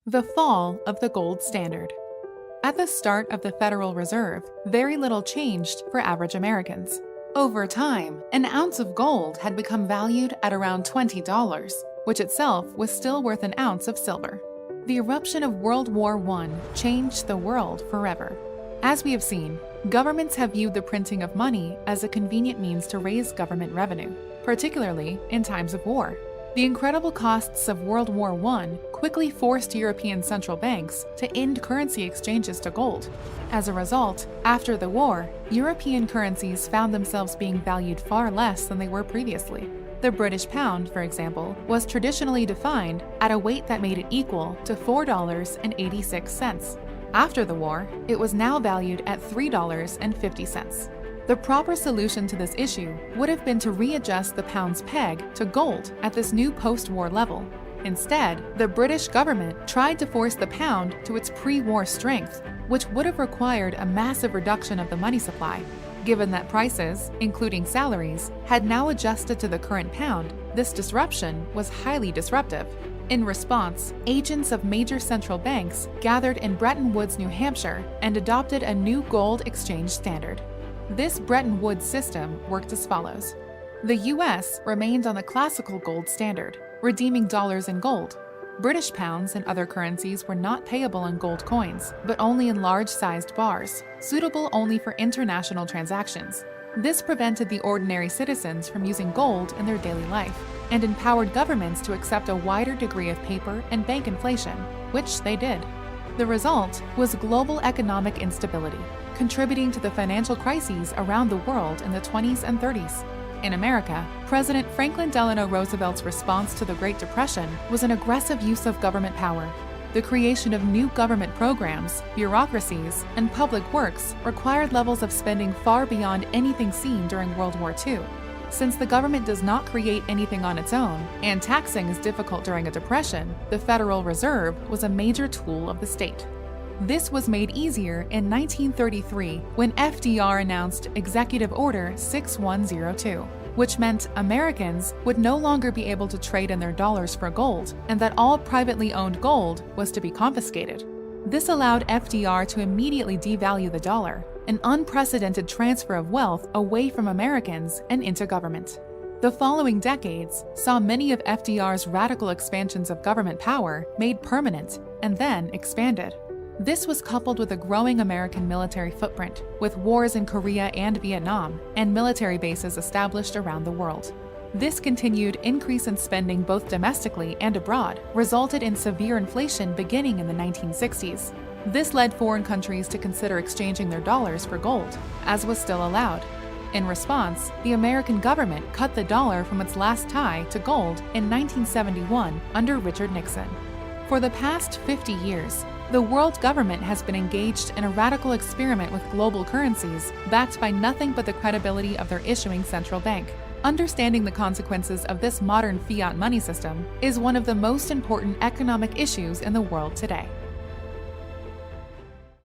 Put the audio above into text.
The fall of the gold standard. At the start of the Federal Reserve, very little changed for average Americans. Over time, an ounce of gold had become valued at around $20, which itself was still worth an ounce of silver. The eruption of World War I changed the world forever. As we have seen, governments have viewed the printing of money as a convenient means to raise government revenue, particularly in times of war. The incredible costs of World War I quickly forced European central banks to end currency exchanges to gold. As a result, after the war, European currencies found themselves being valued far less than they were previously. The British pound, for example, was traditionally defined at a weight that made it equal to $4.86. After the war, it was now valued at $3.50. The proper solution to this issue would have been to readjust the pound's peg to gold at this new post-war level. Instead, the British government tried to force the pound to its pre-war strength, which would have required a massive reduction of the money supply. Given that prices, including salaries, had now adjusted to the current pound, this disruption was highly disruptive. In response, agents of major central banks gathered in Bretton Woods, New Hampshire, and adopted a new gold exchange standard. This Bretton Woods system worked as follows. The U.S. remained on the classical gold standard, redeeming dollars in gold. British pounds and other currencies were not payable in gold coins, but only in large-sized bars, suitable only for international transactions. This prevented the ordinary citizens from using gold in their daily life, and empowered governments to accept a wider degree of paper and bank inflation, which they did. The result was global economic instability, contributing to the financial crises around the world in the 20s and 30s. In America, President Franklin Delano Roosevelt's response to the Great Depression was an aggressive use of government power. The creation of new government programs, bureaucracies, and public works required levels of spending far beyond anything seen during World War II. Since the government does not create anything on its own, and taxing is difficult during a depression, the Federal Reserve was a major tool of the state. This was made easier in 1933 when FDR announced Executive Order 6102, which meant Americans would no longer be able to trade in their dollars for gold, and that all privately owned gold was to be confiscated. This allowed FDR to immediately devalue the dollar, an unprecedented transfer of wealth away from Americans and into government. The following decades saw many of FDR's radical expansions of government power made permanent and then expanded. This was coupled with a growing American military footprint, with wars in Korea and Vietnam, and military bases established around the world. This continued increase in spending both domestically and abroad resulted in severe inflation beginning in the 1960s. This led foreign countries to consider exchanging their dollars for gold, as was still allowed. In response, the American government cut the dollar from its last tie to gold in 1971 under Richard Nixon. For the past 50 years, the world government has been engaged in a radical experiment with global currencies backed by nothing but the credibility of their issuing central bank. Understanding the consequences of this modern fiat money system is one of the most important economic issues in the world today.